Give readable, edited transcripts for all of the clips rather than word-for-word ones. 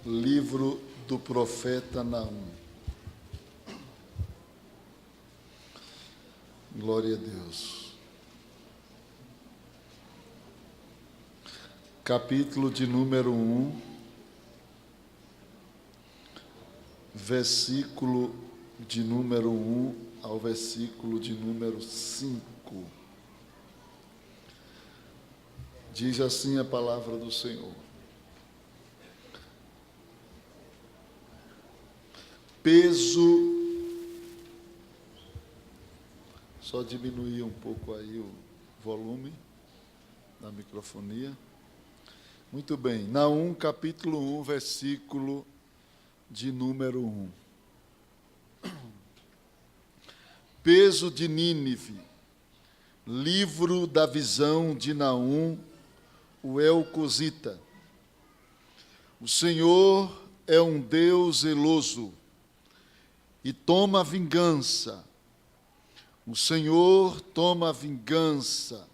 Livro do profeta Naum. Glória a Deus. Capítulo de número 1, versículo de número 1 ao versículo de número 5. Diz assim a palavra do Senhor. Peso, só diminuir um pouco aí o volume da microfonia. Muito bem, Naum, capítulo 1, versículo de número 1. Peso de Nínive, livro da visão de Naum, o Elcosita. O Senhor é um Deus zeloso e toma vingança. O Senhor toma vingança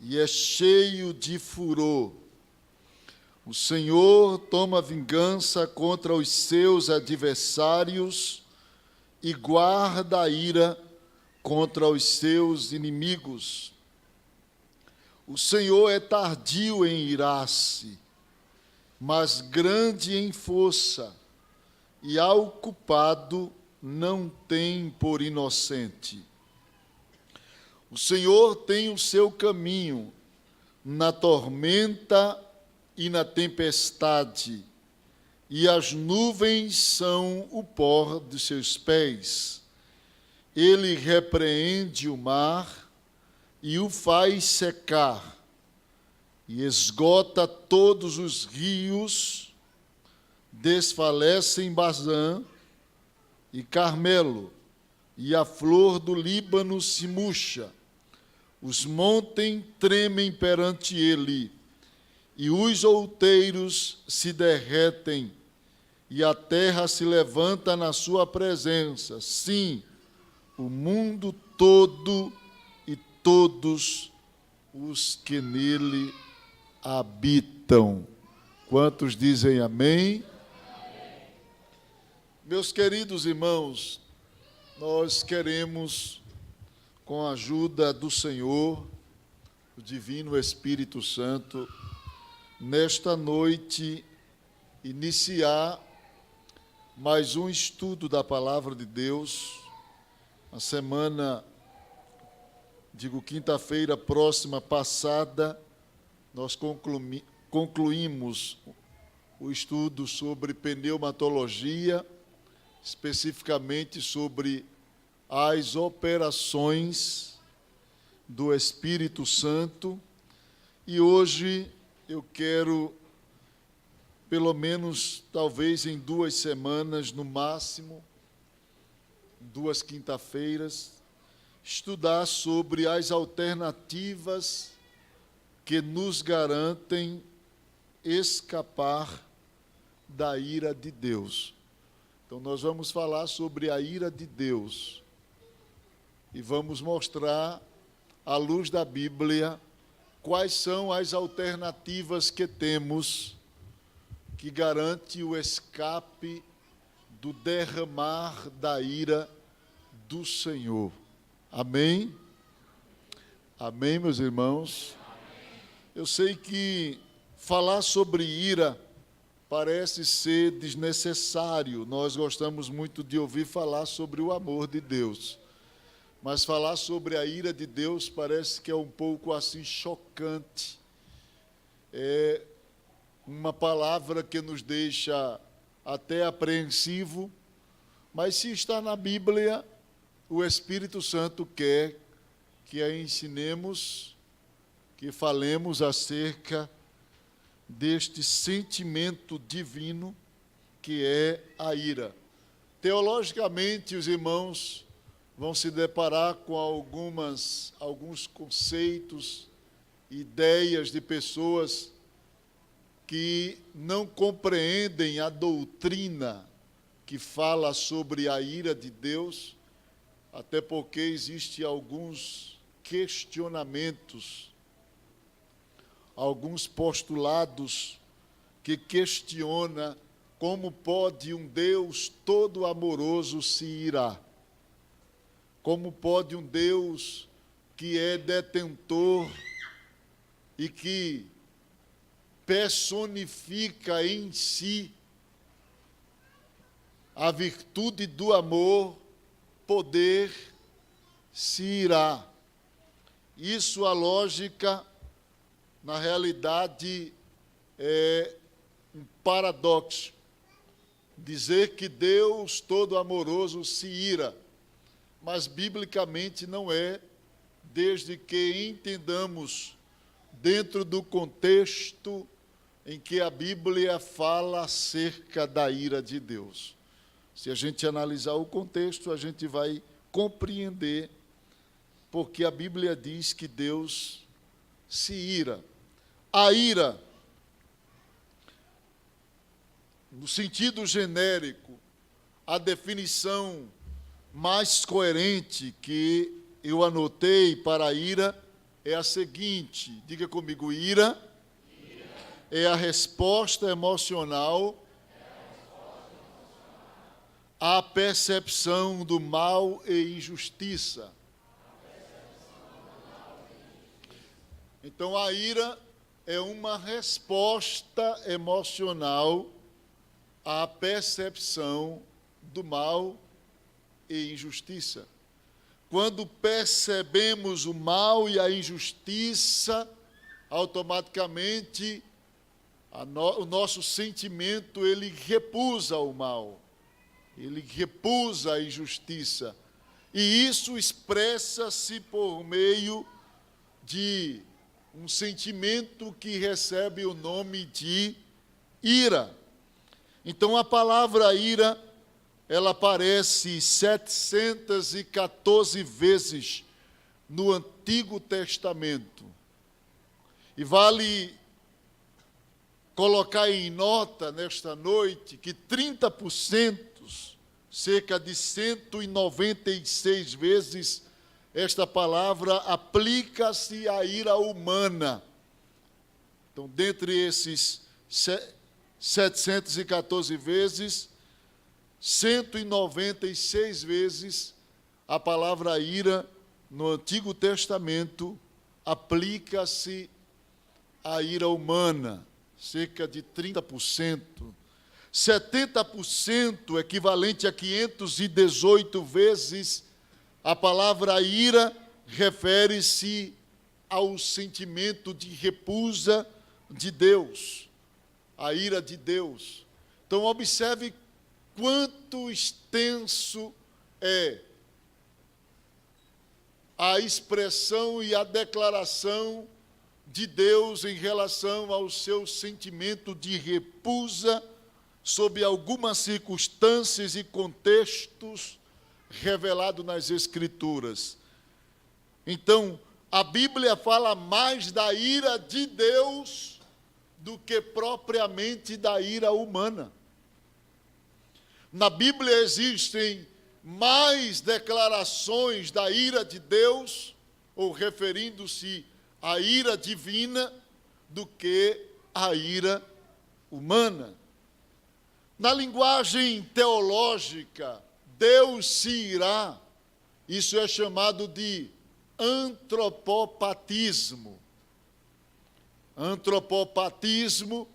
e é cheio de furor. O Senhor toma vingança contra os seus adversários e guarda a ira contra os seus inimigos. O Senhor é tardio em irar-se, mas grande em força, e ao culpado não tem por inocente. O Senhor tem o seu caminho na tormenta e na tempestade, e as nuvens são o pó de seus pés. Ele repreende o mar e o faz secar, e esgota todos os rios. Desfalecem Bazã e Carmelo, e a flor do Líbano se murcha. Os montes tremem perante ele, e os outeiros se derretem, e a terra se levanta na sua presença. Sim, o mundo todo e todos os que nele habitam. Quantos dizem amém? Meus queridos irmãos, nós queremos, com a ajuda do Senhor, o Divino Espírito Santo, nesta noite, iniciar mais um estudo da Palavra de Deus. A semana, quinta-feira próxima passada, nós concluímos o estudo sobre pneumatologia, especificamente sobre as operações do Espírito Santo, e hoje eu quero, pelo menos, talvez em 2 semanas, no máximo, 2 quinta-feiras, estudar sobre as alternativas que nos garantem escapar da ira de Deus. Então, nós vamos falar sobre a ira de Deus e vamos mostrar, à luz da Bíblia, quais são as alternativas que temos que garante o escape do derramar da ira do Senhor. Amém? Amém, meus irmãos? Eu sei que falar sobre ira parece ser desnecessário. Nós gostamos muito de ouvir falar sobre o amor de Deus. Mas falar sobre a ira de Deus parece que é um pouco assim chocante. É uma palavra que nos deixa até apreensivo, mas se está na Bíblia, o Espírito Santo quer que a ensinemos, que falemos acerca deste sentimento divino que é a ira. Teologicamente, os irmãos vão se deparar com alguns conceitos, ideias de pessoas que não compreendem a doutrina que fala sobre a ira de Deus, até porque existem alguns questionamentos, alguns postulados que questiona como pode um Deus todo amoroso se irar? Como pode um Deus que é detentor e que personifica em si a virtude do amor, poder se irar? Isso, a lógica, na realidade, é um paradoxo. Dizer que Deus todo amoroso se ira, mas biblicamente não é, desde que entendamos dentro do contexto em que a Bíblia fala acerca da ira de Deus. Se a gente analisar o contexto, a gente vai compreender porque a Bíblia diz que Deus se ira. A ira, no sentido genérico, a definição mais coerente que eu anotei para a ira é a seguinte, diga comigo: ira é a resposta emocional à percepção do mal e injustiça. Então, a ira é uma resposta emocional à percepção do mal e injustiça. Quando percebemos o mal e a injustiça, automaticamente o nosso sentimento ele repusa o mal, ele repusa a injustiça. E isso expressa-se por meio de um sentimento que recebe o nome de ira. Então, a palavra ira, ela aparece 714 vezes no Antigo Testamento. E vale colocar em nota nesta noite que 30%, cerca de 196 vezes, esta palavra aplica-se à ira humana. Então, dentre esses 714 vezes, 196 vezes a palavra ira no Antigo Testamento aplica-se à ira humana, cerca de 30%. 70%, equivalente a 518 vezes, a palavra ira refere-se ao sentimento de repulsa de Deus, a ira de Deus. Então, observe quanto extenso é a expressão e a declaração de Deus em relação ao seu sentimento de repulsa sob algumas circunstâncias e contextos revelado nas Escrituras. Então, a Bíblia fala mais da ira de Deus do que propriamente da ira humana. Na Bíblia existem mais declarações da ira de Deus, ou referindo-se à ira divina, do que a ira humana. Na linguagem teológica, Deus se irá, isso é chamado de antropopatismo. Antropopatismo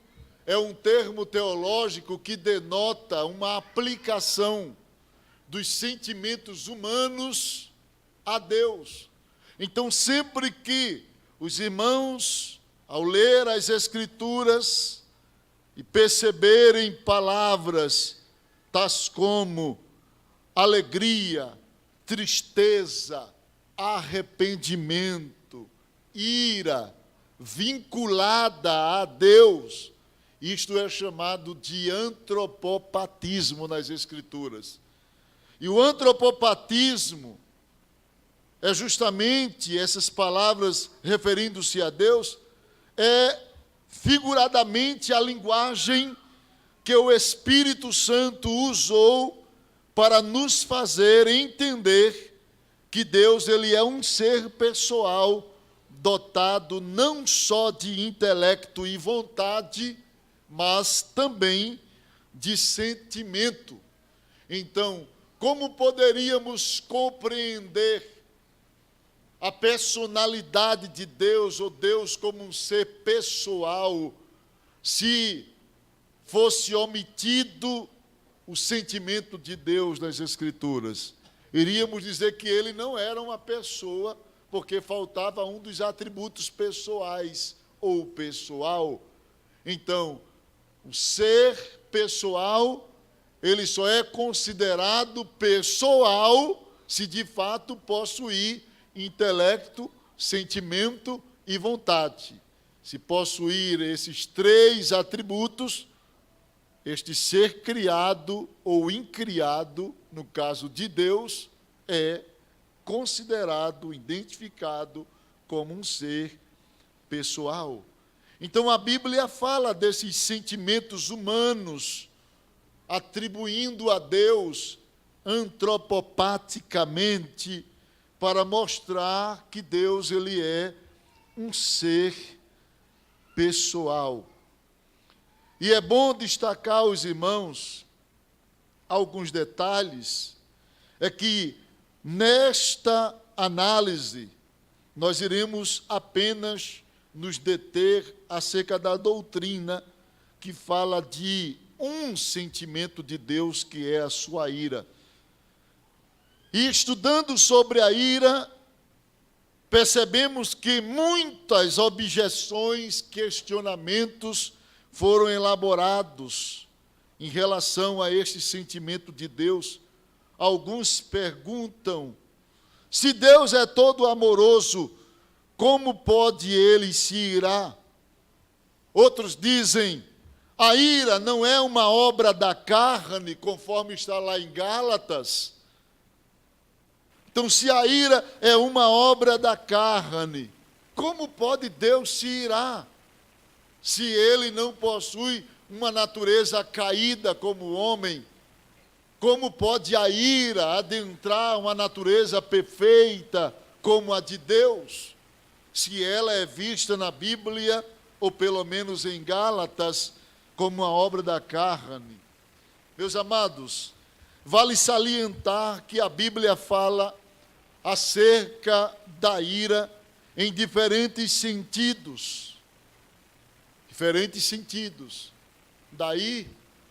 é um termo teológico que denota uma aplicação dos sentimentos humanos a Deus. Então, sempre que os irmãos, ao ler as Escrituras e perceberem palavras tais como alegria, tristeza, arrependimento, ira, vinculada a Deus, isto é chamado de antropopatismo nas Escrituras. E o antropopatismo é justamente essas palavras referindo-se a Deus, é figuradamente a linguagem que o Espírito Santo usou para nos fazer entender que Deus ele é um ser pessoal, dotado não só de intelecto e vontade, mas também de sentimento. Então, como poderíamos compreender a personalidade de Deus, ou Deus como um ser pessoal, se fosse omitido o sentimento de Deus nas Escrituras? Iríamos dizer que ele não era uma pessoa, porque faltava um dos atributos pessoais, ou pessoal. Então, o ser pessoal, ele só é considerado pessoal se de fato possuir intelecto, sentimento e vontade. Se possuir esses três atributos, este ser criado ou incriado, no caso de Deus, é considerado, identificado como um ser pessoal. Então a Bíblia fala desses sentimentos humanos, atribuindo a Deus antropopaticamente, para mostrar que Deus ele é um ser pessoal. E é bom destacar aos irmãos alguns detalhes, é que nesta análise nós iremos apenas nos deter acerca da doutrina que fala de um sentimento de Deus, que é a sua ira. E estudando sobre a ira, percebemos que muitas objeções, questionamentos foram elaborados em relação a este sentimento de Deus. Alguns perguntam: se Deus é todo amoroso, como pode ele se irar? Outros dizem: a ira não é uma obra da carne, conforme está lá em Gálatas. Então, se a ira é uma obra da carne, como pode Deus se irar, se ele não possui uma natureza caída como o homem? Como pode a ira adentrar uma natureza perfeita como a de Deus, se ela é vista na Bíblia, ou pelo menos em Gálatas, como uma obra da carne? Meus amados, vale salientar que a Bíblia fala acerca da ira em diferentes sentidos. Diferentes sentidos. Daí,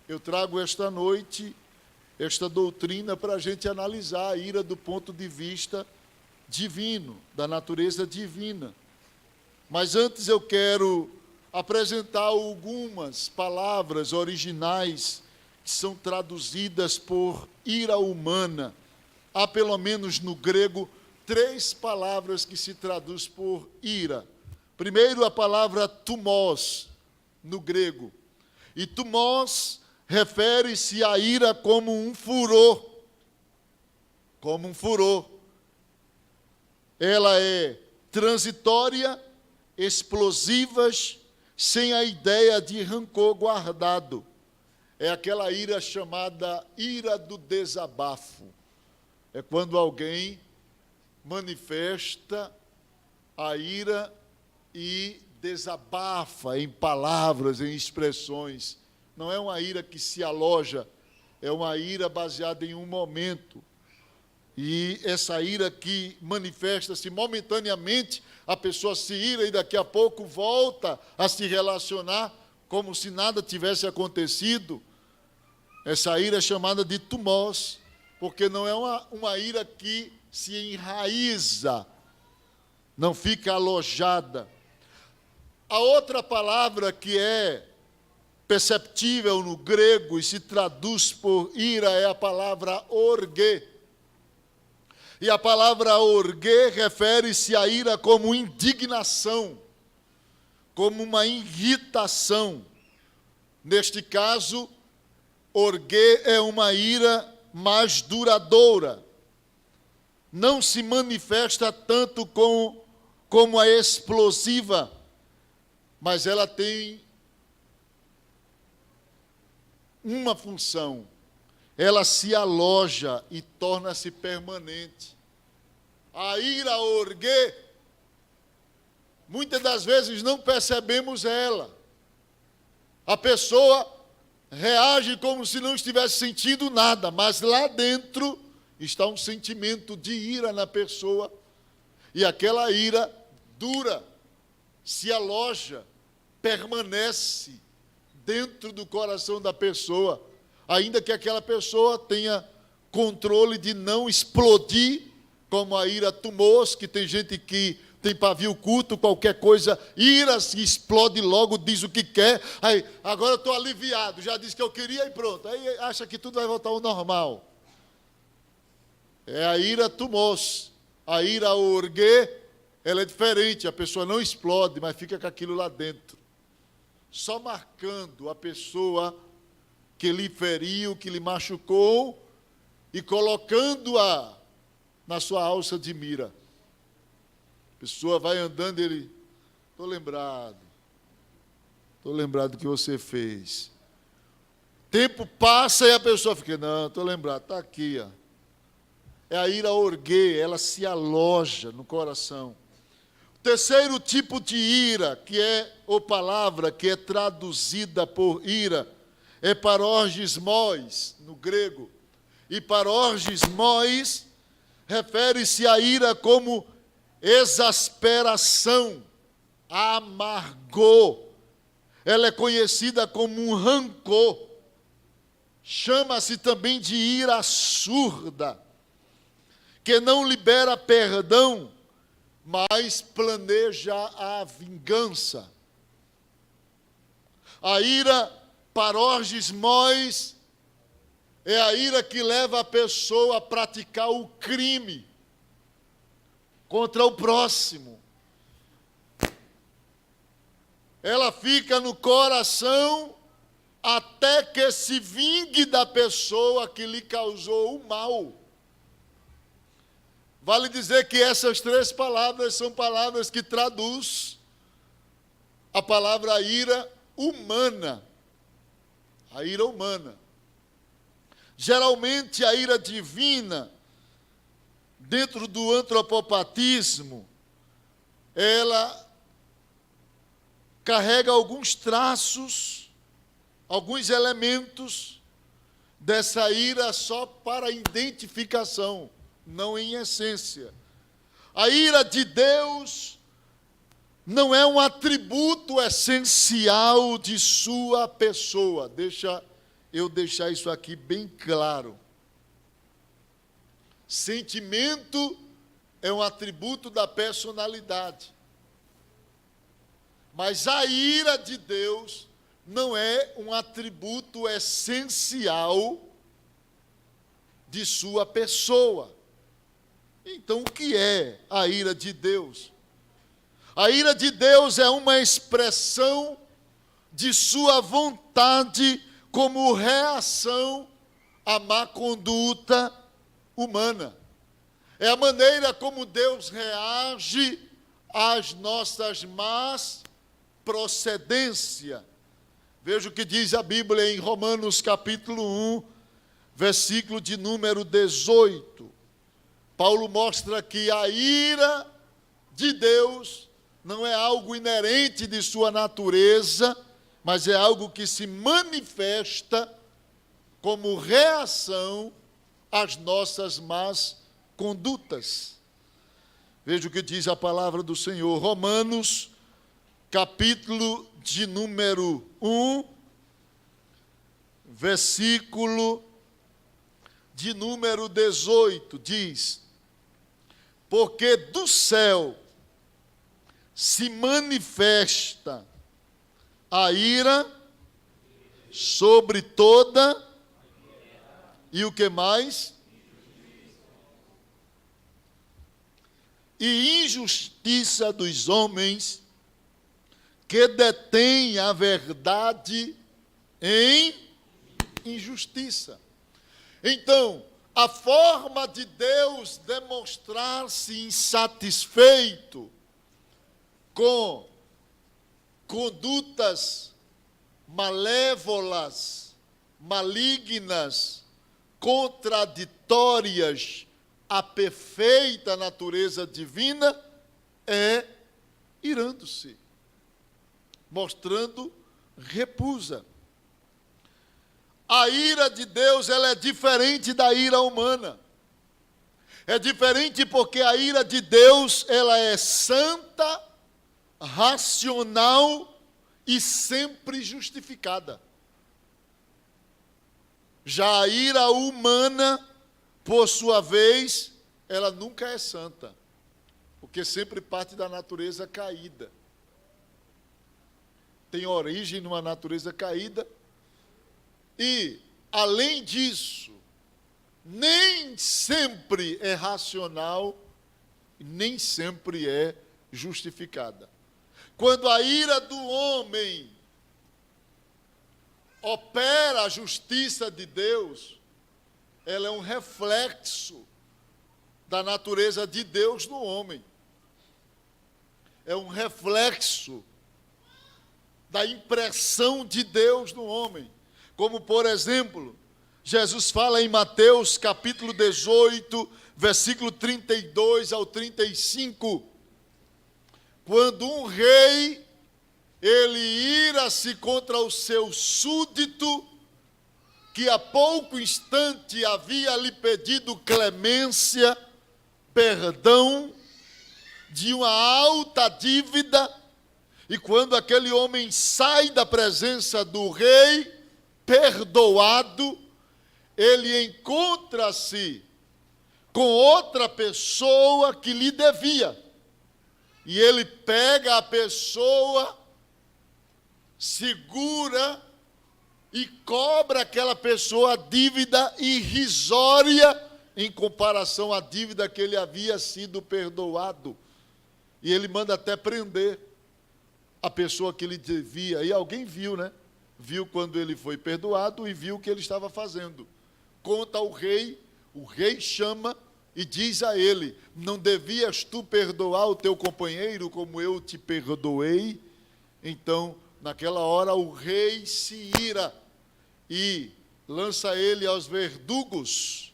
eu trago esta noite esta doutrina para a gente analisar a ira do ponto de vista divino, da natureza divina. Mas antes eu quero apresentar algumas palavras originais que são traduzidas por ira humana. Há, pelo menos no grego, 3 palavras que se traduz por ira. Primeiro, a palavra thumos, no grego. E thumos refere-se à ira como um furor. Como um furor. Ela é transitória, explosivas, sem a ideia de rancor guardado. É aquela ira chamada ira do desabafo. É quando alguém manifesta a ira e desabafa em palavras, em expressões. Não é uma ira que se aloja, é uma ira baseada em um momento. E essa ira que manifesta-se momentaneamente, a pessoa se ira e daqui a pouco volta a se relacionar como se nada tivesse acontecido. Essa ira é chamada de thumos, porque não é uma ira que se enraiza, não fica alojada. A outra palavra que é perceptível no grego e se traduz por ira é a palavra orgue. E a palavra orgue refere-se à ira como indignação, como uma irritação. Neste caso, orgue é uma ira mais duradoura. Não se manifesta tanto como a explosiva, mas ela tem uma função. Ela se aloja e torna-se permanente. A ira orgue, muitas das vezes não percebemos ela. A pessoa reage como se não estivesse sentindo nada, mas lá dentro está um sentimento de ira na pessoa, e aquela ira dura, se aloja, permanece dentro do coração da pessoa, ainda que aquela pessoa tenha controle de não explodir, como a ira tumos, que tem gente que tem pavio curto, qualquer coisa, ira, se explode logo, diz o que quer, aí, agora eu estou aliviado, já disse que eu queria e pronto, aí acha que tudo vai voltar ao normal. É a ira tumos. A ira orgue, ela é diferente, a pessoa não explode, mas fica com aquilo lá dentro, só marcando a pessoa que lhe feriu, que lhe machucou, e colocando-a na sua alça de mira. A pessoa vai andando e ele, estou lembrado do que você fez. Tempo passa e a pessoa fica, não, estou lembrado, está aqui, ó. É a ira orgue, ela se aloja no coração. O terceiro tipo de ira, que é, ou palavra, que é traduzida por ira, é parorgismos, no grego. E parorgismos refere-se à ira como exasperação, amargor. Ela é conhecida como um rancor. Chama-se também de ira surda, que não libera perdão, mas planeja a vingança. A ira parorgismos é a ira que leva a pessoa a praticar o crime contra o próximo. Ela fica no coração até que se vingue da pessoa que lhe causou o mal. Vale dizer que essas três palavras são palavras que traduz a palavra ira humana. A ira humana. Geralmente a ira divina, dentro do antropopatismo, ela carrega alguns traços, alguns elementos dessa ira só para identificação, não em essência. A ira de Deus não é um atributo essencial de sua pessoa. Deixa eu deixar isso aqui bem claro. Sentimento é um atributo da personalidade. Mas a ira de Deus não é um atributo essencial de sua pessoa. Então, o que é a ira de Deus? A ira de Deus é uma expressão de sua vontade como reação à má conduta humana. É a maneira como Deus reage às nossas más procedências. Veja o que diz a Bíblia em Romanos capítulo 1, versículo de número 18. Paulo mostra que a ira de Deus não é algo inerente de sua natureza, mas é algo que se manifesta como reação às nossas más condutas. Veja o que diz a palavra do Senhor. Romanos, capítulo de número 1, versículo de número 18, diz: porque do céu se manifesta a ira sobre toda, e o que mais? E injustiça dos homens que detêm a verdade em injustiça. Então, a forma de Deus demonstrar-se insatisfeito com condutas malévolas, malignas, contraditórias à perfeita natureza divina, é irando-se, mostrando repulsa. A ira de Deus, ela é diferente da ira humana. É diferente porque a ira de Deus, ela é santa, racional e sempre justificada. Já a ira humana, por sua vez, ela nunca é santa, porque sempre parte da natureza caída. Tem origem numa natureza caída. E, além disso, nem sempre é racional, nem sempre é justificada. Quando a ira do homem opera a justiça de Deus, ela é um reflexo da natureza de Deus no homem. É um reflexo da impressão de Deus no homem. Como, por exemplo, Jesus fala em Mateus capítulo 18, versículo 32 ao 35, quando um rei, ele ira-se contra o seu súdito, que há pouco instante havia lhe pedido clemência, perdão, de uma alta dívida, e quando aquele homem sai da presença do rei, perdoado, ele encontra-se com outra pessoa que lhe devia. E ele pega a pessoa, segura e cobra aquela pessoa a dívida irrisória em comparação à dívida que ele havia sido perdoado. E ele manda até prender a pessoa que lhe devia. E alguém viu, né? Viu quando ele foi perdoado e viu o que ele estava fazendo. Conta ao rei, o rei chama e diz a ele: não devias tu perdoar o teu companheiro como eu te perdoei? Então, naquela hora, o rei se ira e lança ele aos verdugos,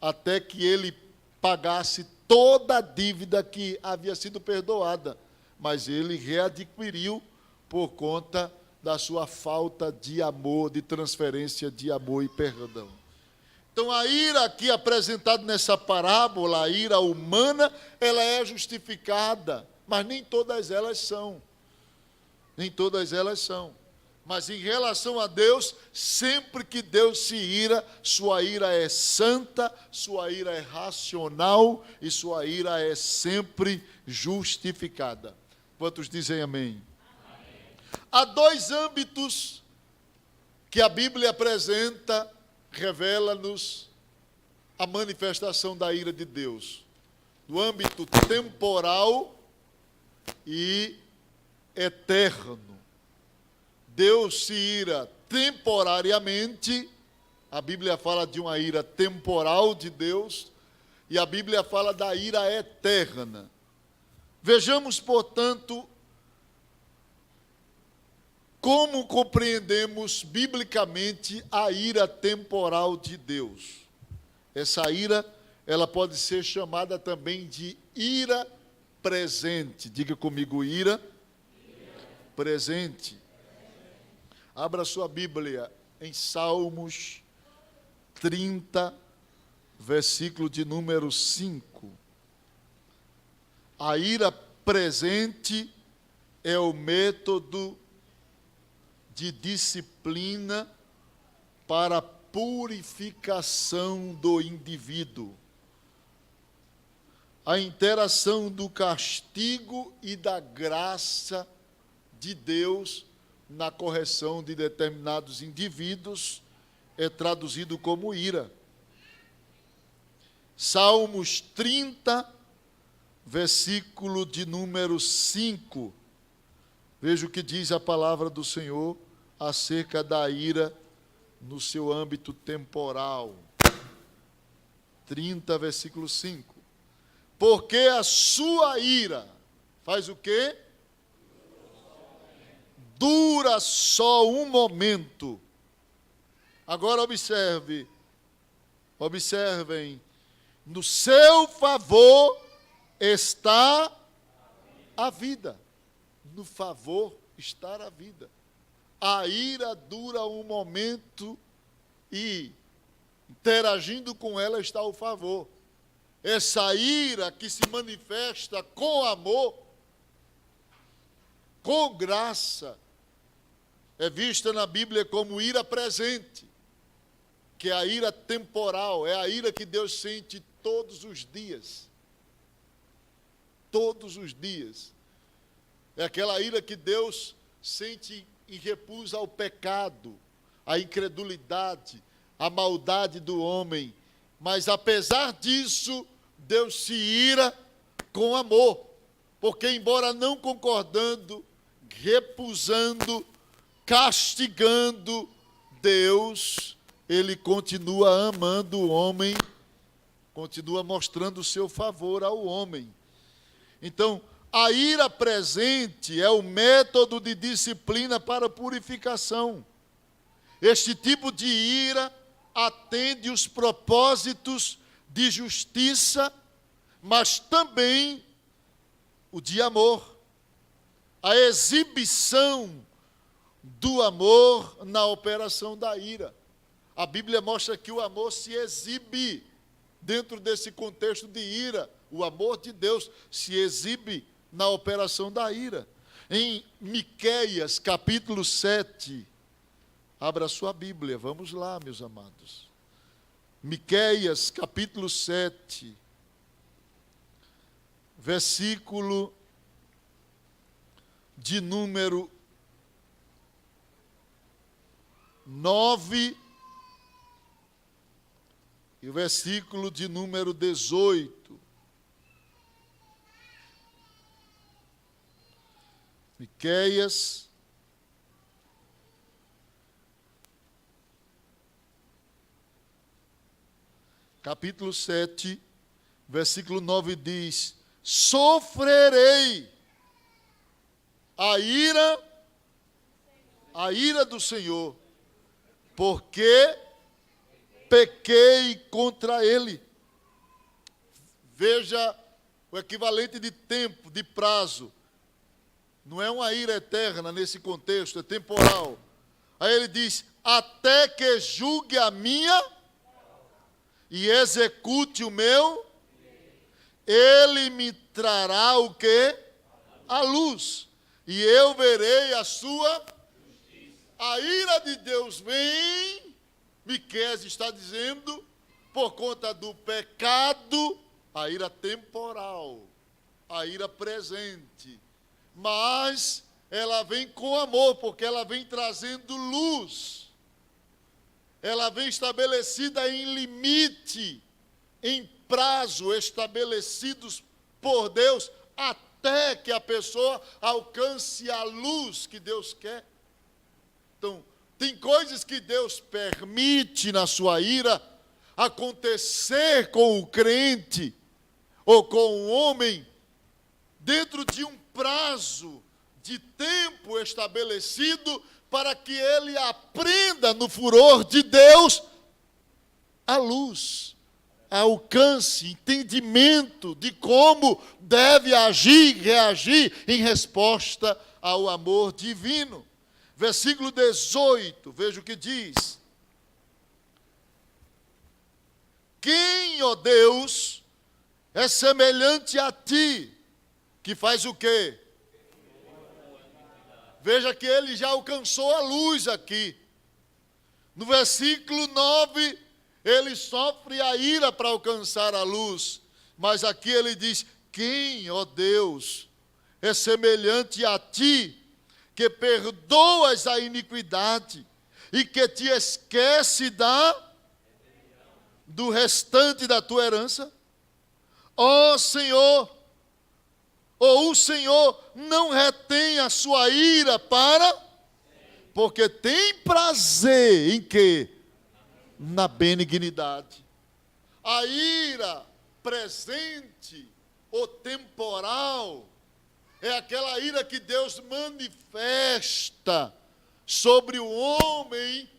até que ele pagasse toda a dívida que havia sido perdoada. Mas ele readquiriu por conta da sua falta de amor, de transferência de amor e perdão. Então, a ira aqui apresentada nessa parábola, a ira humana, ela é justificada, mas nem todas elas são. Nem todas elas são. Mas em relação a Deus, sempre que Deus se ira, sua ira é santa, sua ira é racional e sua ira é sempre justificada. Quantos dizem amém? Há dois âmbitos que a Bíblia apresenta, revela-nos a manifestação da ira de Deus. No âmbito temporal e eterno. Deus se ira temporariamente, a Bíblia fala de uma ira temporal de Deus, e a Bíblia fala da ira eterna. Vejamos, portanto, como compreendemos biblicamente a ira temporal de Deus. Essa ira, ela pode ser chamada também de ira presente. Diga comigo, ira presente. Abra sua Bíblia em Salmos 30, versículo de número 5. A ira presente é o método de disciplina para a purificação do indivíduo. A interação do castigo e da graça de Deus na correção de determinados indivíduos é traduzido como ira. Salmos 30, versículo de número 5. Veja o que diz a palavra do Senhor acerca da ira no seu âmbito temporal. 30, versículo 5. Porque a sua ira faz o quê? Dura só um momento. Agora observem, no seu favor está a vida. No favor está a vida. A ira dura um momento e interagindo com ela está o favor. Essa ira que se manifesta com amor, com graça, é vista na Bíblia como ira presente, que é a ira temporal, é a ira que Deus sente todos os dias. Todos os dias. É aquela ira que Deus sente e repulsa ao pecado, à incredulidade, à maldade do homem. Mas apesar disso, Deus se ira com amor, porque embora não concordando, repulsando, castigando, Deus, Ele continua amando o homem, continua mostrando o seu favor ao homem. Então, a ira presente é o método de disciplina para purificação. Este tipo de ira atende os propósitos de justiça, mas também o de amor. A exibição do amor na operação da ira. A Bíblia mostra que o amor se exibe dentro desse contexto de ira. O amor de Deus se exibe na operação da ira. Em Miqueias, capítulo 7, abra sua Bíblia, vamos lá, meus amados. Miqueias, capítulo 7, versículo de número 9 e o versículo de número 18. Miqueias, capítulo 7, versículo 9 diz: sofrerei a ira do Senhor, porque pequei contra ele. Veja o equivalente de tempo, de prazo. Não é uma ira eterna nesse contexto, é temporal. Aí ele diz: até que julgue a minha e execute o meu, ele me trará o quê? A luz. E eu verei a sua justiça. A ira de Deus vem, Miqueias está dizendo, por conta do pecado, a ira temporal, a ira presente. Mas ela vem com amor, porque ela vem trazendo luz. Ela vem estabelecida em limite, em prazo estabelecidos por Deus, até que a pessoa alcance a luz que Deus quer. Então, tem coisas que Deus permite na sua ira acontecer com o crente ou com o homem dentro de um prazo de tempo estabelecido para que ele aprenda no furor de Deus a luz, alcance, entendimento de como deve agir, reagir em resposta ao amor divino. Versículo 18, veja o que diz: quem, ó Deus, é semelhante a ti, que faz o quê? Veja que ele já alcançou a luz aqui. No versículo 9, ele sofre a ira para alcançar a luz. Mas aqui ele diz: quem, ó Deus, é semelhante a ti, que perdoas a iniquidade e que te esquece do restante da tua herança? Ó Senhor, ou o Senhor não retém a sua ira porque tem prazer em quê? Na benignidade. A ira presente ou temporal é aquela ira que Deus manifesta sobre o homem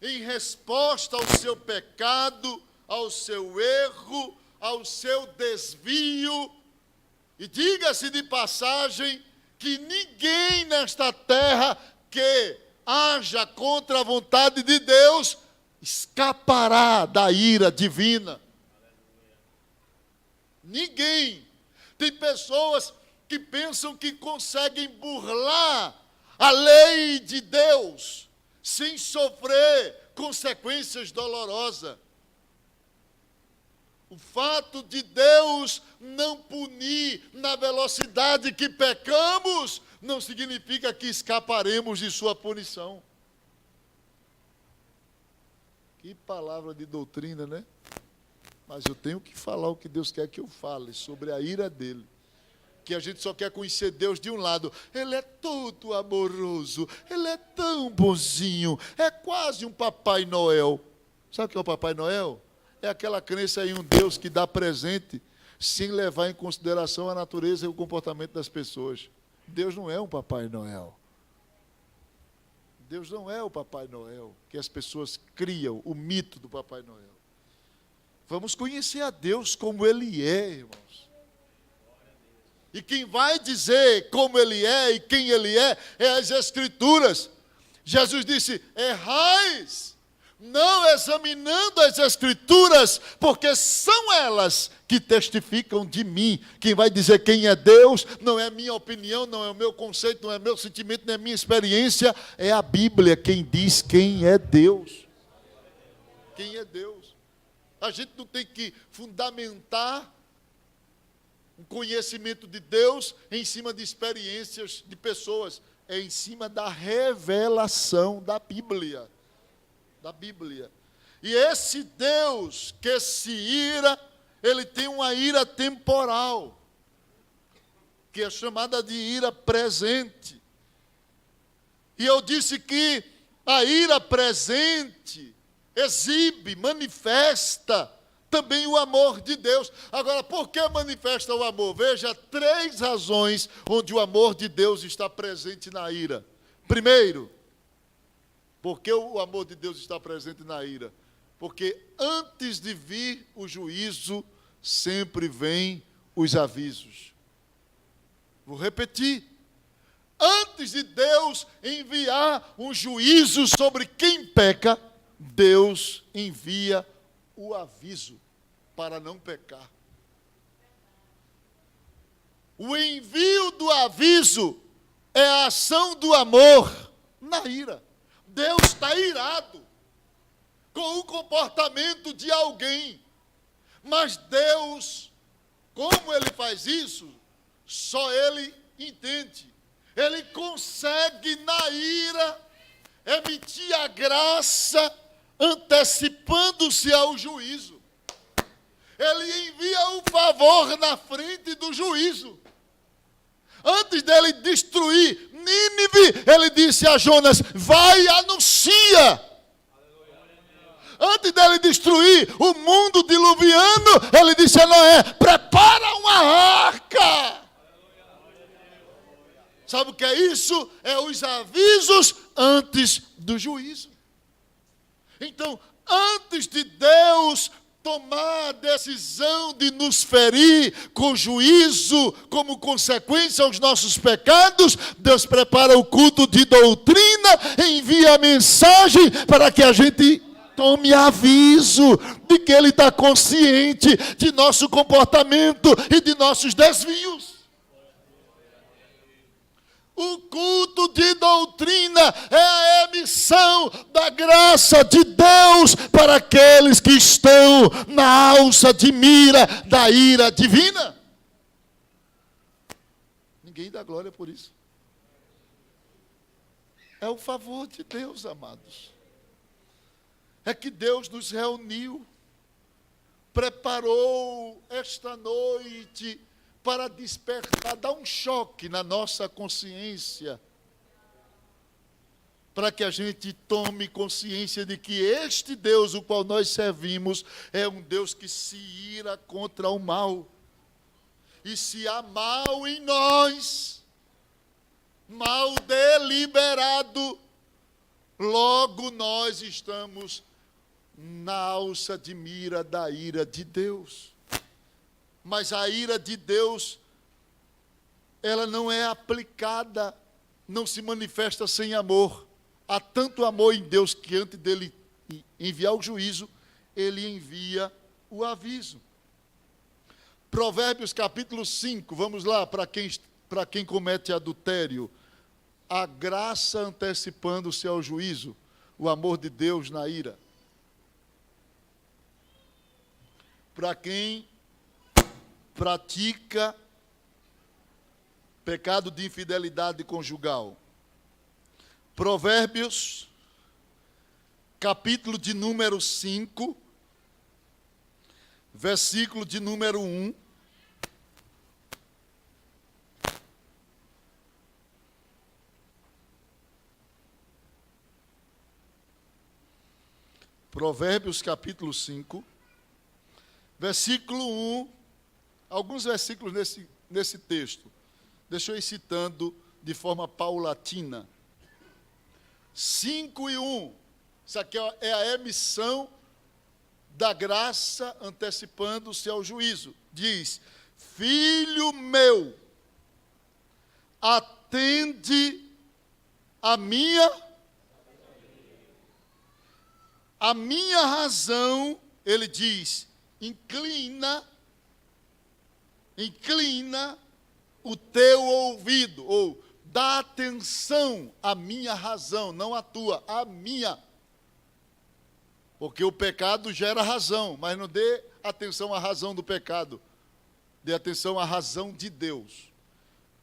em resposta ao seu pecado, ao seu erro, ao seu desvio. E diga-se de passagem que ninguém nesta terra que haja contra a vontade de Deus escapará da ira divina. Ninguém. Tem pessoas que pensam que conseguem burlar a lei de Deus sem sofrer consequências dolorosas. O fato de Deus não punir na velocidade que pecamos não significa que escaparemos de sua punição. Que palavra de doutrina, né? Mas eu tenho que falar o que Deus quer que eu fale sobre a ira dele. Que a gente só quer conhecer Deus de um lado. Ele é todo amoroso, ele é tão bonzinho, é quase um Papai Noel. Sabe o que é o Papai Noel? É aquela crença em um Deus que dá presente sem levar em consideração a natureza e o comportamento das pessoas. Deus não é um Papai Noel. Deus não é o Papai Noel que as pessoas criam, o mito do Papai Noel. Vamos conhecer a Deus como Ele é, irmãos. E quem vai dizer como Ele é e quem Ele é as Escrituras. Jesus disse, errais, não examinando as Escrituras, porque são elas que testificam de mim. Quem vai dizer quem é Deus não é a minha opinião, não é o meu conceito, não é o meu sentimento, não é a minha experiência, é a Bíblia quem diz quem é Deus. Quem é Deus? A gente não tem que fundamentar um conhecimento de Deus em cima de experiências de pessoas, é em cima da revelação da Bíblia. Da Bíblia. E esse Deus que se ira, ele tem uma ira temporal, que é chamada de ira presente. E eu disse que a ira presente exibe, manifesta também o amor de Deus. Agora, por que manifesta o amor? Veja, 3 razões onde o amor de Deus está presente na ira. Primeiro, por que o amor de Deus está presente na ira? Porque antes de vir o juízo, sempre vem os avisos. Vou repetir. Antes de Deus enviar um juízo sobre quem peca, Deus envia o aviso para não pecar. O envio do aviso é a ação do amor na ira. Deus está irado com o comportamento de alguém. Mas Deus, como Ele faz isso, só Ele entende. Ele consegue, na ira, emitir a graça, antecipando-se ao juízo. Ele envia o favor na frente do juízo. Antes dele destruir Nínive, ele disse a Jonas, vai e anuncia. Antes dele destruir o mundo diluviano, ele disse a Noé, prepara uma arca. Sabe o que é isso? É os avisos antes do juízo. Então, antes de Deus tomar a decisão de nos ferir com juízo, como consequência aos nossos pecados, Deus prepara o culto de doutrina, envia a mensagem para que a gente tome aviso de que Ele está consciente de nosso comportamento e de nossos desvios. O culto de doutrina é a emissão da graça de Deus para aqueles que estão na alça de mira da ira divina. Ninguém dá glória por isso. É o favor de Deus, amados. É que Deus nos reuniu, preparou esta noite para despertar, dar um choque na nossa consciência, para que a gente tome consciência de que este Deus, o qual nós servimos, é um Deus que se ira contra o mal. E se há mal em nós, mal deliberado, logo nós estamos na alça de mira da ira de Deus. Mas a ira de Deus, ela não é aplicada, não se manifesta sem amor. Há tanto amor em Deus que antes dele enviar o juízo, ele envia o aviso. Provérbios capítulo 5, vamos lá, para quem comete adultério. A graça antecipando-se ao juízo, o amor de Deus na ira. Para quem pratica pecado de infidelidade conjugal. Provérbios, capítulo de número 5, versículo de número 1. Provérbios capítulo 5, versículo 1, alguns versículos nesse texto. Deixa eu ir citando de forma paulatina. 5 e 1, isso aqui é a emissão da graça antecipando-se ao juízo. Diz: filho meu, atende a minha razão, ele diz, inclina o teu ouvido, ou dá atenção à minha razão, não à tua, à minha. Porque o pecado gera razão, mas não dê atenção à razão do pecado, dê atenção à razão de Deus,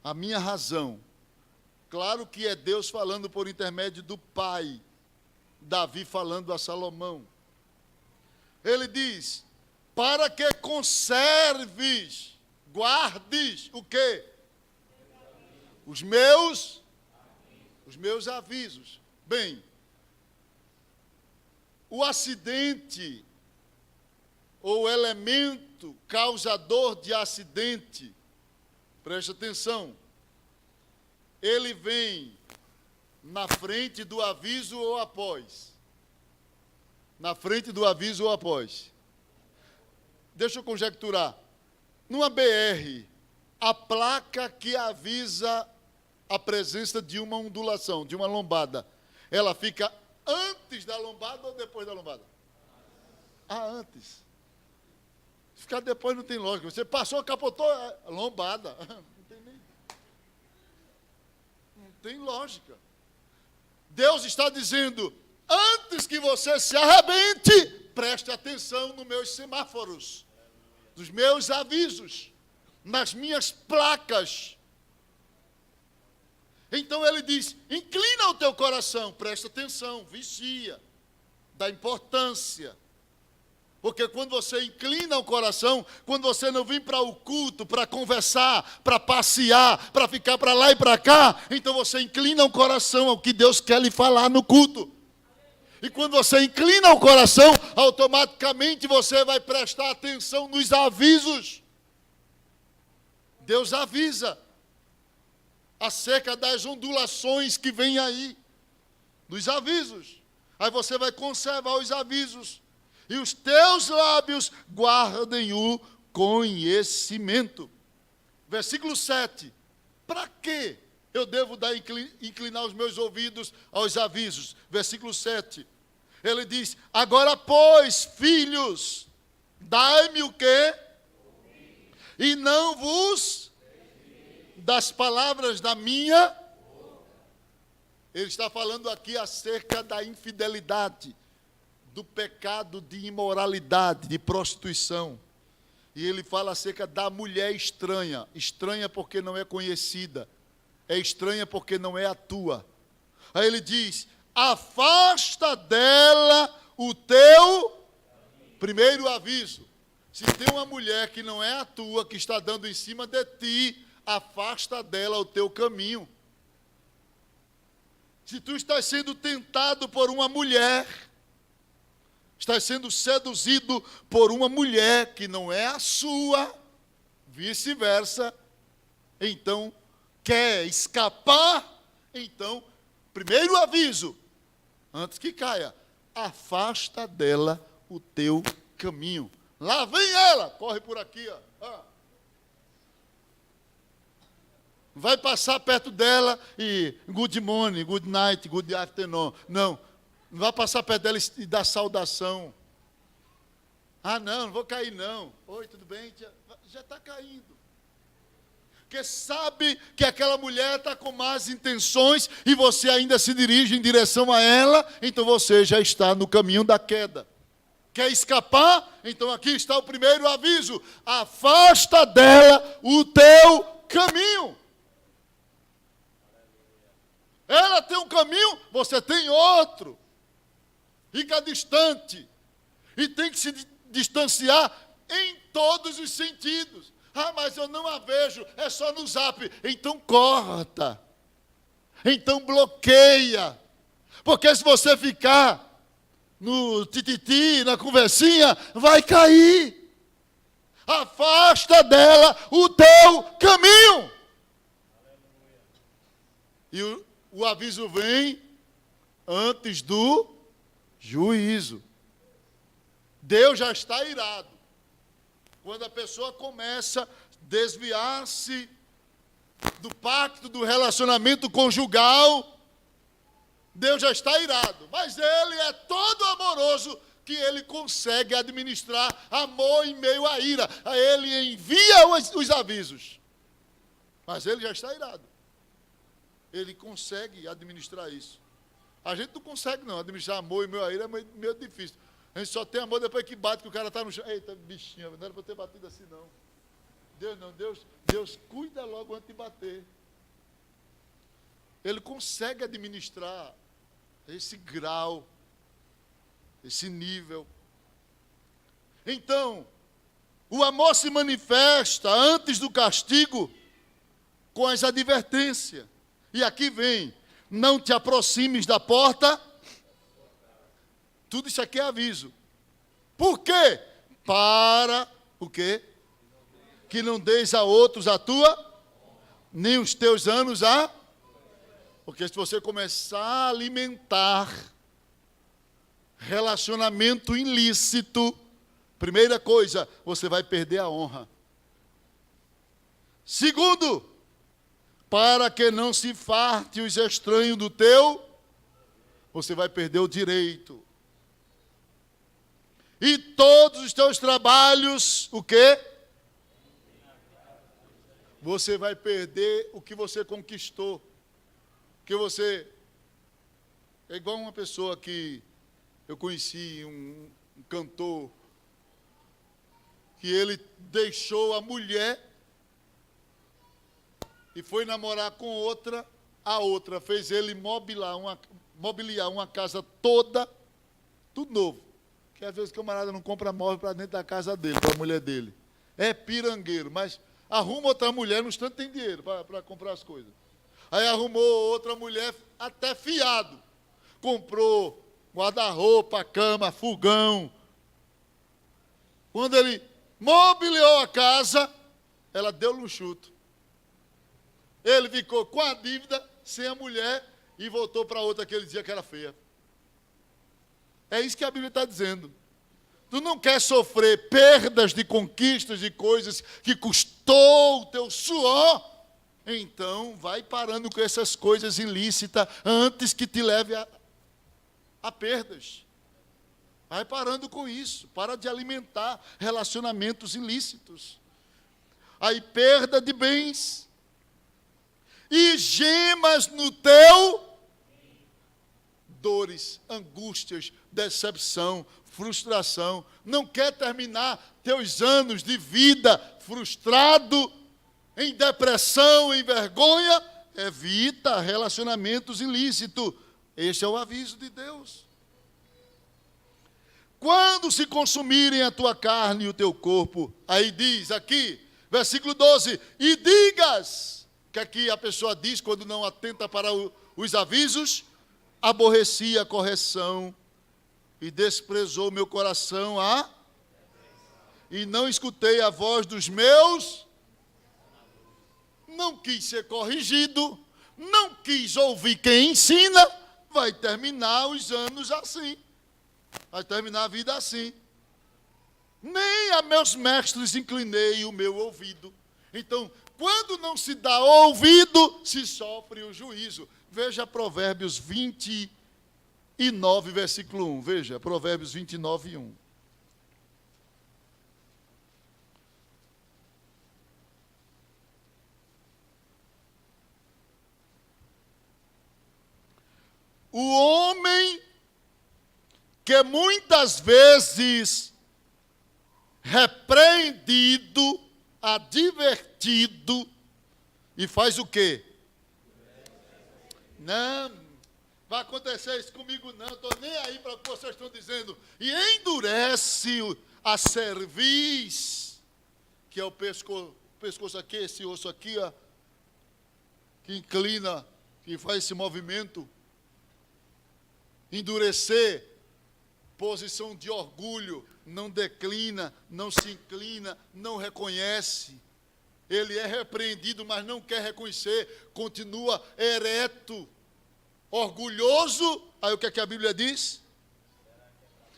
a minha razão. Claro que é Deus falando por intermédio do Pai, Davi falando a Salomão. Ele diz: para que conserves, guardes o quê? Os meus avisos. Bem, o acidente, ou elemento causador de acidente, preste atenção, ele vem na frente do aviso ou após? Na frente do aviso ou após? Deixa eu conjecturar. Numa BR, a placa que avisa a presença de uma ondulação, de uma lombada, ela fica antes da lombada ou depois da lombada? Antes. Ficar depois não tem lógica. Você passou, capotou, lombada. Não tem lógica. Deus está dizendo: antes que você se arrebente, preste atenção nos meus semáforos, nos meus avisos, nas minhas placas. Então ele diz: inclina o teu coração, presta atenção, vigia, dá importância. Porque quando você inclina o coração, quando você não vem para o culto, para conversar, para passear, para ficar para lá e para cá, então você inclina o coração ao que Deus quer lhe falar no culto. E quando você inclina o coração, automaticamente você vai prestar atenção nos avisos. Deus avisa acerca das ondulações que vêm aí, dos avisos. Aí você vai conservar os avisos. E os teus lábios guardem o conhecimento. Versículo 7. Para que eu devo inclinar os meus ouvidos aos avisos? Versículo 7. Ele diz: agora, pois, filhos, dai-me o quê? E não vos das palavras da minha. Ele está falando aqui acerca da infidelidade, do pecado de imoralidade, de prostituição. E ele fala acerca da mulher estranha. Estranha porque não é conhecida. É estranha porque não é a tua. Aí ele diz: afasta dela o teu primeiro aviso. Se tem uma mulher que não é a tua, que está dando em cima de ti, afasta dela o teu caminho. Se tu estás sendo tentado por uma mulher, estás sendo seduzido por uma mulher que não é a sua, vice-versa, então quer escapar, então, primeiro aviso, antes que caia, afasta dela o teu caminho. Lá vem ela, corre por aqui, ó. Vai passar perto dela e good morning, good night, good afternoon. Não. Não vá passar perto dela e dar saudação. Ah, não vou cair não. Oi, tudo bem? Já está caindo. Porque sabe que aquela mulher está com más intenções e você ainda se dirige em direção a ela, então você já está no caminho da queda. Quer escapar? Então aqui está o primeiro aviso. Afasta dela o teu caminho. Ela tem um caminho, você tem outro. Fica distante. E tem que se distanciar em todos os sentidos. Ah, mas eu não a vejo, é só no zap. Então corta. Então bloqueia. Porque se você ficar no tititi, na conversinha, vai cair. Afasta dela o teu caminho. E o aviso vem antes do juízo. Deus já está irado. Quando a pessoa começa a desviar-se do pacto, do relacionamento conjugal, Deus já está irado. Mas Ele é todo amoroso, que Ele consegue administrar amor em meio à ira. Ele envia os avisos. Mas Ele já está irado. Ele consegue administrar isso. A gente não consegue não, administrar amor em meio à ira é meio difícil. A gente só tem amor depois que bate, que o cara está no chão. Eita, bichinho, não era para eu ter batido assim não. Deus cuida logo antes de bater. Ele consegue administrar esse grau, esse nível. Então, o amor se manifesta antes do castigo com as advertências. E aqui vem, não te aproximes da porta. Tudo isso aqui é aviso. Por quê? Para o quê? Que não deis a outros a tua, nem os teus anos a... Porque se você começar a alimentar relacionamento ilícito, primeira coisa, você vai perder a honra. Segundo, para que não se farte os estranhos do teu, você vai perder o direito. E todos os teus trabalhos, o quê? Você vai perder o que você conquistou. Porque você... É igual uma pessoa que eu conheci, um cantor, que ele deixou a mulher e foi namorar com outra, a outra fez ele mobiliar uma casa toda, tudo novo. Que às vezes o camarada não compra móvel para dentro da casa dele, para a mulher dele. É pirangueiro, mas arruma outra mulher, no instante tem dinheiro para comprar as coisas. Aí arrumou outra mulher até fiado. Comprou guarda-roupa, cama, fogão. Quando ele mobiliou a casa, ela deu-lhe um chuto. Ele ficou com a dívida, sem a mulher, e voltou para outra que ele dizia que era feia. É isso que a Bíblia está dizendo. Tu não quer sofrer perdas de conquistas, de coisas que custou o teu suor, então vai parando com essas coisas ilícitas antes que te leve a perdas. Vai parando com isso. Para de alimentar relacionamentos ilícitos. Aí perda de bens. E gemas no teu... Dores, angústias, decepção, frustração. Não quer terminar teus anos de vida frustrado, em depressão, em vergonha? Evita relacionamentos ilícitos. Este é o aviso de Deus. Quando se consumirem a tua carne e o teu corpo, aí diz aqui, versículo 12, e digas, que aqui a pessoa diz quando não atenta para os avisos, aborreci a correção e desprezou meu coração e não escutei a voz dos meus, não quis ser corrigido, não quis ouvir quem ensina, vai terminar os anos assim, vai terminar a vida assim. Nem a meus mestres inclinei o meu ouvido. Então, quando não se dá ouvido, se sofre o juízo. Veja Provérbios 23, 29, versículo 1. Veja, Provérbios 29, 1. O homem que muitas vezes repreendido, advertido, e faz o quê? Não, vai acontecer isso comigo não, estou nem aí para o que vocês estão dizendo. E endurece a cerviz, que é o pescoço aqui, esse osso aqui, ó, que inclina, que faz esse movimento. Endurecer, posição de orgulho, não declina, não se inclina, não reconhece. Ele é repreendido, mas não quer reconhecer, continua ereto, orgulhoso. Aí o que é que a Bíblia diz?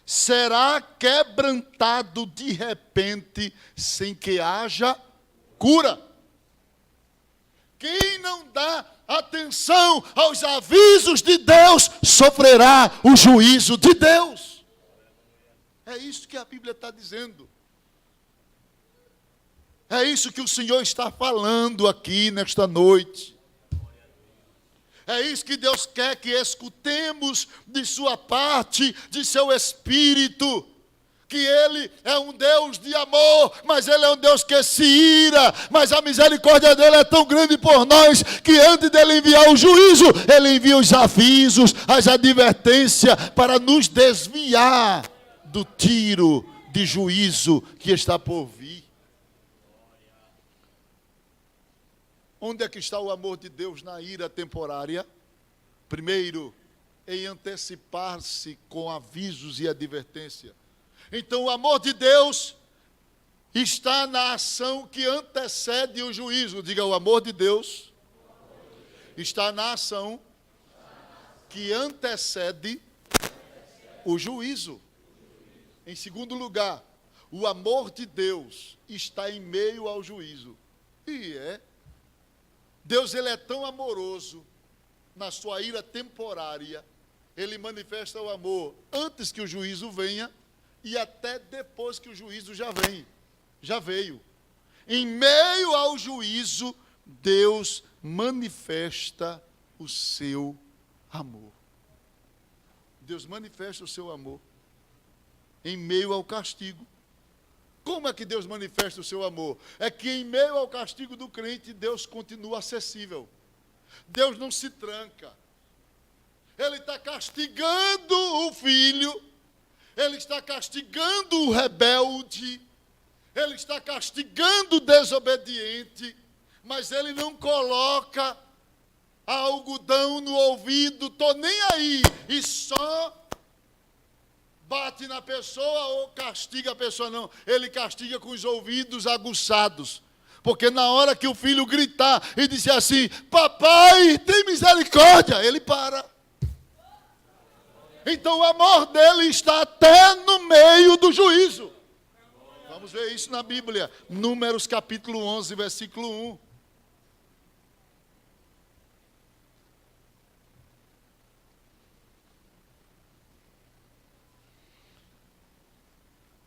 Será quebrantado de repente, sem que haja cura. Quem não dá atenção aos avisos de Deus, sofrerá o juízo de Deus. É isso que a Bíblia está dizendo. É isso que o Senhor está falando aqui nesta noite. É isso que Deus quer que escutemos de sua parte, de seu Espírito. Que Ele é um Deus de amor, mas Ele é um Deus que se ira, mas a misericórdia dEle é tão grande por nós, que antes dEle enviar o juízo, Ele envia os avisos, as advertências, para nos desviar do tiro de juízo que está por vir. Onde é que está o amor de Deus na ira temporária? Primeiro, em antecipar-se com avisos e advertência. Então, o amor de Deus está na ação que antecede o juízo. Diga, o amor de Deus está na ação que antecede o juízo. Em segundo lugar, o amor de Deus está em meio ao juízo. E Deus, Ele é tão amoroso na sua ira temporária. Ele manifesta o amor antes que o juízo venha, e até depois que o juízo já veio. Em meio ao juízo, Deus manifesta o seu amor. Deus manifesta o seu amor em meio ao castigo. Como é que Deus manifesta o seu amor? É que em meio ao castigo do crente, Deus continua acessível. Deus não se tranca. Ele está castigando o filho, Ele está castigando o rebelde, Ele está castigando o desobediente, mas Ele não coloca algodão no ouvido, estou nem aí, e só bate na pessoa ou castiga a pessoa, não. Ele castiga com os ouvidos aguçados. Porque na hora que o filho gritar e dizer assim, papai, tem misericórdia, ele para. Então o amor dele está até no meio do juízo. Vamos ver isso na Bíblia. Números capítulo 11, versículo 1.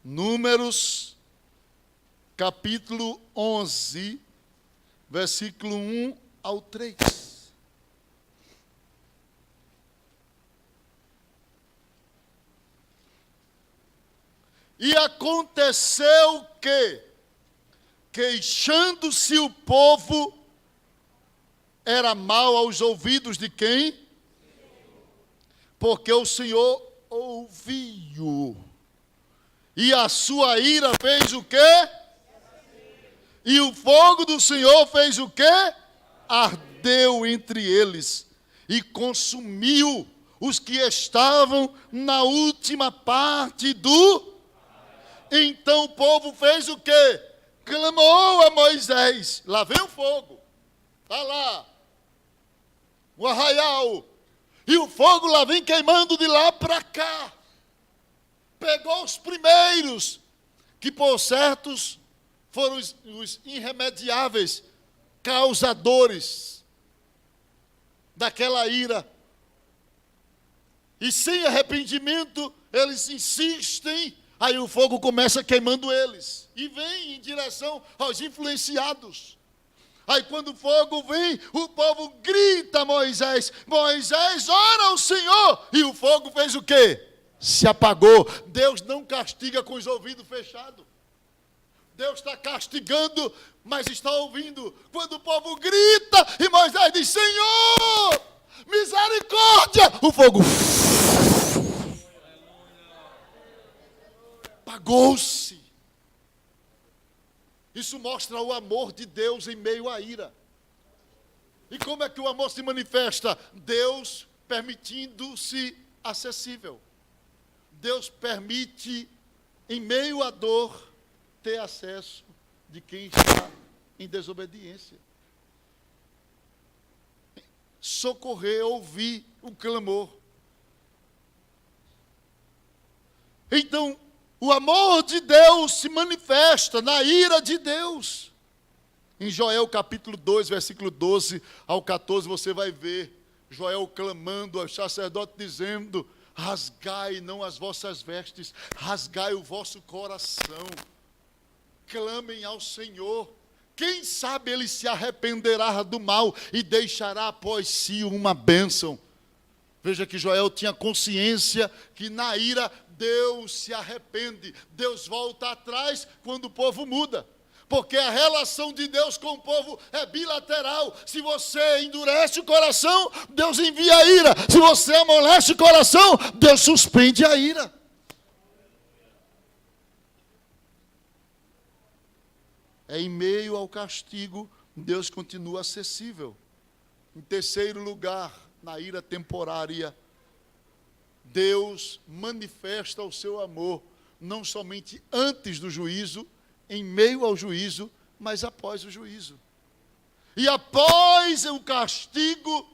Números capítulo 11, versículo 1 ao 3. E aconteceu que, queixando-se o povo, era mal aos ouvidos de quem? Porque o Senhor ouviu. E a sua ira fez o quê? E o fogo do Senhor fez o quê? Ardeu entre eles e consumiu os que estavam na última parte do... Então o povo fez o quê? Clamou a Moisés. Lá vem o fogo. Está lá. O arraial. E o fogo lá vem queimando de lá para cá. Pegou os primeiros, que por certos foram os irremediáveis causadores daquela ira. E sem arrependimento, eles insistem, aí o fogo começa queimando eles. E vem em direção aos influenciados. Aí quando o fogo vem, o povo grita a Moisés: Moisés, ora ao Senhor! E o fogo fez o quê? Se apagou. Deus não castiga com os ouvidos fechados. Deus está castigando, mas está ouvindo. Quando o povo grita e Moisés diz: Senhor, misericórdia! O fogo apagou-se. Isso mostra o amor de Deus em meio à ira. E como é que o amor se manifesta? Deus permitindo-se acessível. Deus permite, em meio à dor, ter acesso de quem está em desobediência. Socorrer, ouvir o clamor. Então, o amor de Deus se manifesta na ira de Deus. Em Joel capítulo 2, versículo 12 ao 14, você vai ver Joel clamando aos sacerdotes, dizendo: rasgai não as vossas vestes, rasgai o vosso coração. Clamem ao Senhor. Quem sabe ele se arrependerá do mal e deixará após si uma bênção. Veja que Joel tinha consciência que na ira Deus se arrepende. Deus volta atrás quando o povo muda. Porque a relação de Deus com o povo é bilateral. Se você endurece o coração, Deus envia a ira. Se você amolece o coração, Deus suspende a ira. É em meio ao castigo, Deus continua acessível. Em terceiro lugar, na ira temporária, Deus manifesta o seu amor, não somente antes do juízo, em meio ao juízo, mas após o juízo. E após o castigo,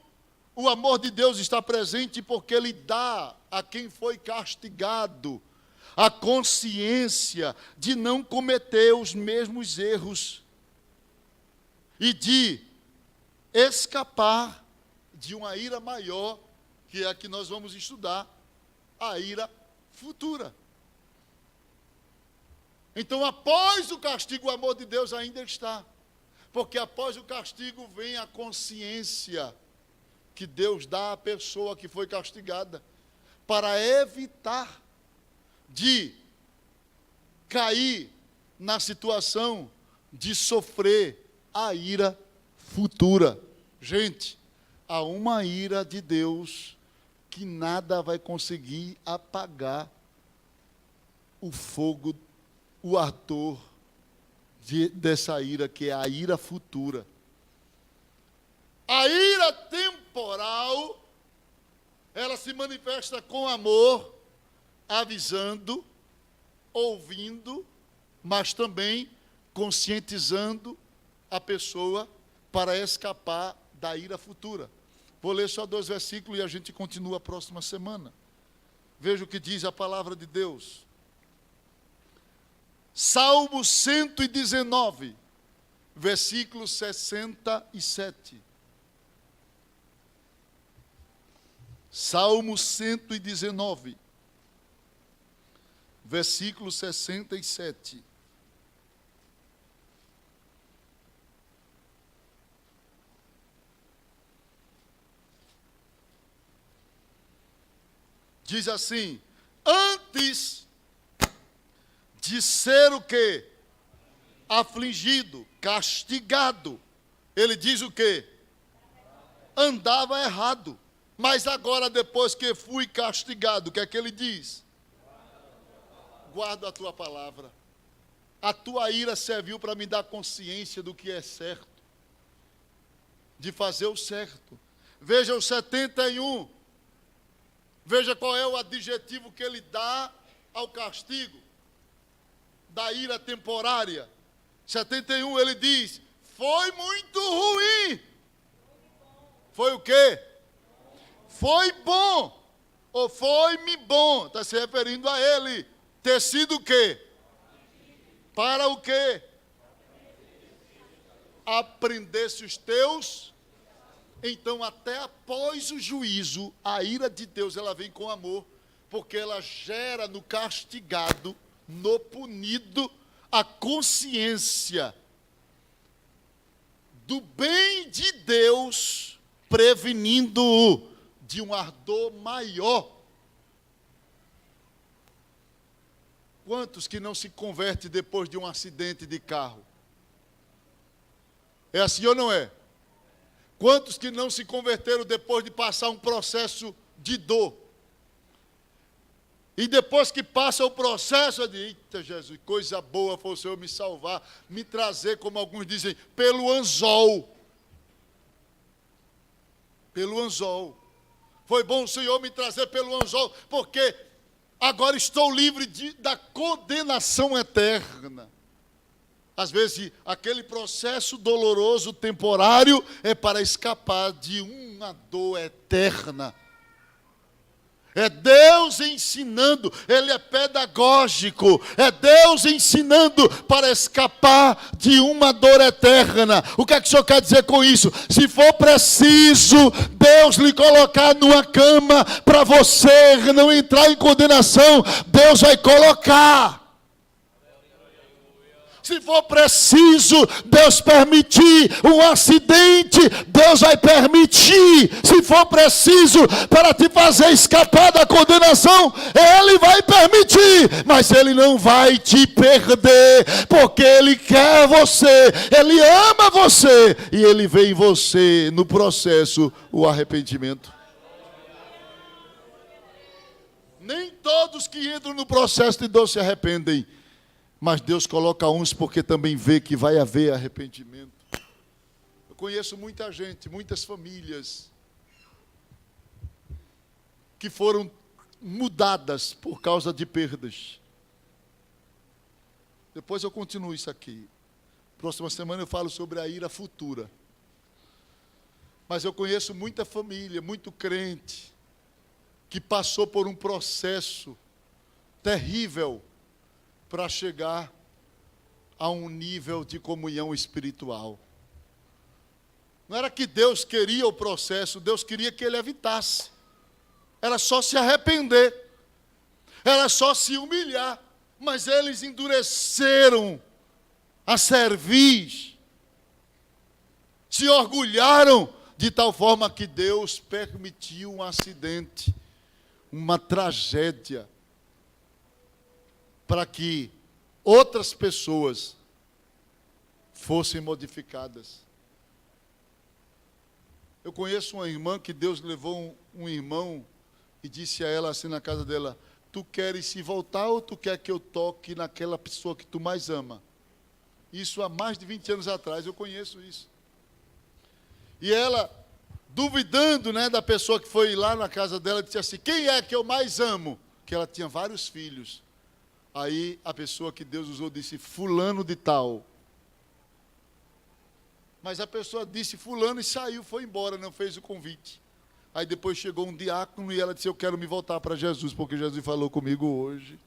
o amor de Deus está presente porque Ele dá a quem foi castigado a consciência de não cometer os mesmos erros e de escapar de uma ira maior, que é a que nós vamos estudar, a ira futura. Então, após o castigo, o amor de Deus ainda está. Porque após o castigo vem a consciência que Deus dá à pessoa que foi castigada, para evitar de cair na situação de sofrer a ira futura. Gente, há uma ira de Deus que nada vai conseguir apagar o fogo, o ardor dessa ira, que é a ira futura. A ira temporal, ela se manifesta com amor, avisando, ouvindo, mas também conscientizando a pessoa para escapar da ira futura. Vou ler só 2 versículos e a gente continua a próxima semana. Veja o que diz a palavra de Deus. Salmo 119, versículo 67. Salmo 119, versículo 67. Diz assim: antes de ser o quê? Afligido, castigado. Ele diz o quê? Andava errado. Mas agora, depois que fui castigado, o que é que ele diz? Guardo a tua palavra. A tua ira serviu para me dar consciência do que é certo, de fazer o certo. Veja o 71. Veja qual é o adjetivo que ele dá ao castigo da ira temporária. 71, ele diz: foi muito ruim. Foi o quê? Foi bom. Ou foi-me bom. Está se referindo a ele. Ter sido o quê? Para o quê? Aprendesse os teus Então, até após o juízo, a ira de Deus, ela vem com amor, porque ela gera no castigado, no punido, a consciência do bem de Deus, prevenindo-o de um ardor maior. Quantos que não se convertem depois de um acidente de carro? É assim ou não é? Quantos que não se converteram depois de passar um processo de dor? E depois que passa o processo, eu digo, eita Jesus, coisa boa foi o Senhor me salvar, me trazer, como alguns dizem, pelo anzol. Pelo anzol. Foi bom o Senhor me trazer pelo anzol, porque agora estou livre da condenação eterna. Às vezes, aquele processo doloroso, temporário, é para escapar de uma dor eterna. É Deus ensinando, Ele é pedagógico, é Deus ensinando para escapar de uma dor eterna. O que é que o Senhor quer dizer com isso? Se for preciso Deus lhe colocar numa cama para você não entrar em condenação, Deus vai colocar. Se for preciso Deus permitir um acidente, Deus vai permitir. Se for preciso para te fazer escapar da condenação, Ele vai permitir. Mas Ele não vai te perder, porque Ele quer você, Ele ama você, e Ele vê em você, no processo, o arrependimento. Nem todos que entram no processo de Deus se arrependem. Mas Deus coloca uns porque também vê que vai haver arrependimento. Eu conheço muita gente, muitas famílias que foram mudadas por causa de perdas. Depois eu continuo isso aqui. Próxima semana eu falo sobre a ira futura. Mas eu conheço muita família, muito crente, que passou por um processo terrível para chegar a um nível de comunhão espiritual. Não era que Deus queria o processo, Deus queria que ele evitasse. Era só se arrepender, era só se humilhar, mas eles endureceram a cerviz, se orgulharam de tal forma que Deus permitiu um acidente, uma tragédia, para que outras pessoas fossem modificadas. Eu conheço uma irmã que Deus levou um irmão e disse a ela assim na casa dela, tu queres se voltar ou tu quer que eu toque naquela pessoa que tu mais ama? Isso há mais de 20 anos atrás, eu conheço isso. E ela, duvidando, da pessoa que foi lá na casa dela, disse assim, quem é que eu mais amo? Que ela tinha vários filhos. Aí a pessoa que Deus usou disse, fulano de tal. Mas a pessoa disse fulano e saiu, foi embora, não fez o convite. Aí depois chegou um diácono e ela disse, eu quero me voltar para Jesus, porque Jesus falou comigo hoje.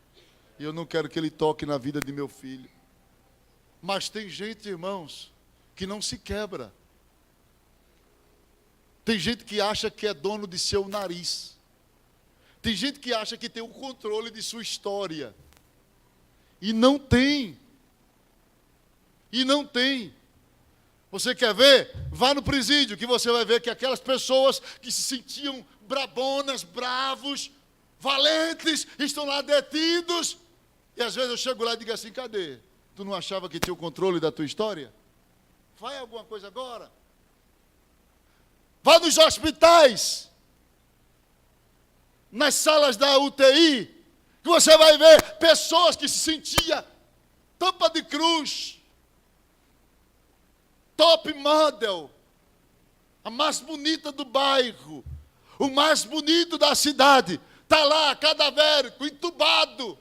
E eu não quero que ele toque na vida de meu filho. Mas tem gente, irmãos, que não se quebra. Tem gente que acha que é dono de seu nariz. Tem gente que acha que tem o controle de sua história. E não tem. E não tem. Você quer ver? Vá no presídio, que você vai ver que aquelas pessoas que se sentiam brabonas, bravos, valentes, estão lá detidos. E às vezes eu chego lá e digo assim, cadê? Tu não achava que tinha o controle da tua história? Vai alguma coisa agora? Vá nos hospitais, nas salas da UTI, que você vai ver pessoas que se sentiam tampa de cruz, top model, a mais bonita do bairro, o mais bonito da cidade, está lá, cadavérico, entubado.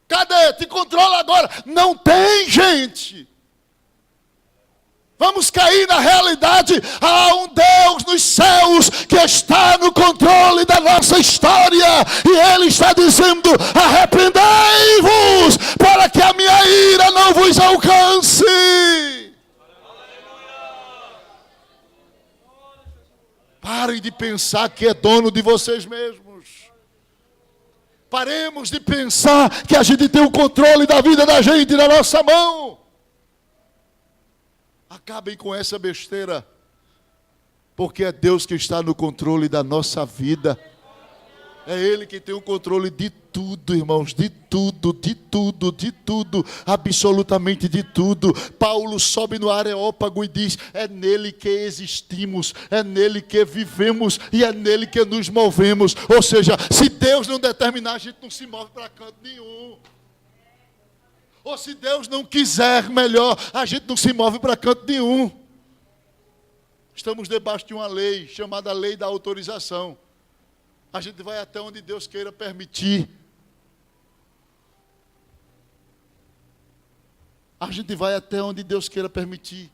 Cadê? Te controla agora. Não tem, gente. Vamos cair na realidade. Há um Deus nos céus que está no controle da nossa história. E Ele está dizendo, arrependei-vos, para que a minha ira não vos alcance. Parem de pensar que é dono de vocês mesmos. Paremos de pensar que a gente tem o controle da vida da gente na nossa mão. Acabem com essa besteira. Porque é Deus que está no controle da nossa vida. É Ele que tem o controle de tudo, irmãos, de tudo, de tudo, de tudo, absolutamente de tudo. Paulo sobe no Areópago e diz, é nele que existimos, é nele que vivemos e é nele que nos movemos. Ou seja, se Deus não determinar, a gente não se move para canto nenhum. Ou se Deus não quiser melhor, a gente não se move para canto nenhum. Estamos debaixo de uma lei, chamada lei da autorização. A gente vai até onde Deus queira permitir. A gente vai até onde Deus queira permitir.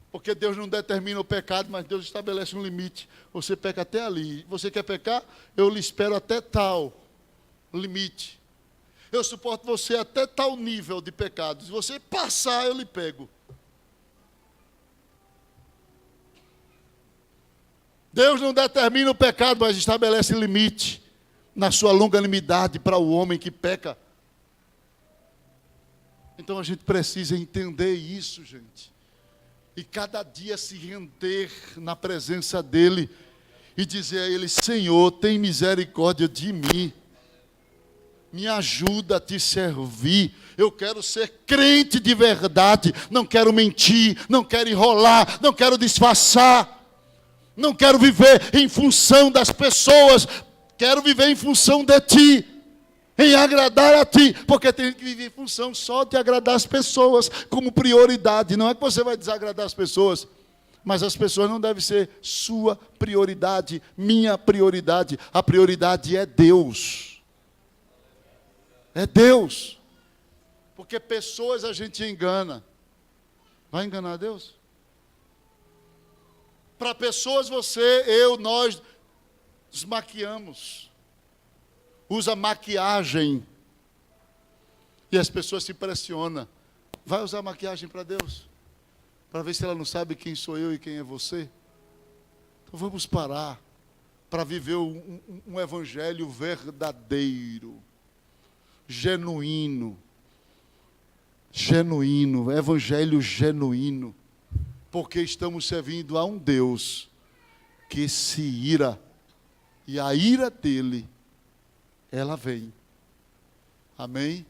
Porque Deus não determina o pecado, mas Deus estabelece um limite. Você peca até ali. Você quer pecar? Eu lhe espero até tal limite. Eu suporto você até tal nível de pecado. Se você passar, eu lhe pego. Deus não determina o pecado, mas estabelece limite na sua longanimidade para o homem que peca. Então a gente precisa entender isso, gente. E cada dia se render na presença dEle e dizer a Ele, Senhor, tem misericórdia de mim. Me ajuda a te servir. Eu quero ser crente de verdade. Não quero mentir, não quero enrolar, não quero disfarçar. Não quero viver em função das pessoas, quero viver em função de Ti, em agradar a Ti, porque tem que viver em função só de agradar as pessoas como prioridade. Não é que você vai desagradar as pessoas, mas as pessoas não devem ser sua prioridade, minha prioridade. A prioridade é Deus. É Deus. Porque pessoas a gente engana. Vai enganar Deus? Para pessoas você, eu, nós nos maquiamos. Usa maquiagem. E as pessoas se impressionam. Vai usar maquiagem para Deus? Para ver se ela não sabe quem sou eu e quem é você? Então vamos parar para viver um evangelho verdadeiro. Genuíno. Genuíno. Evangelho genuíno. Porque estamos servindo a um Deus que se ira. E a ira dele, ela vem. Amém?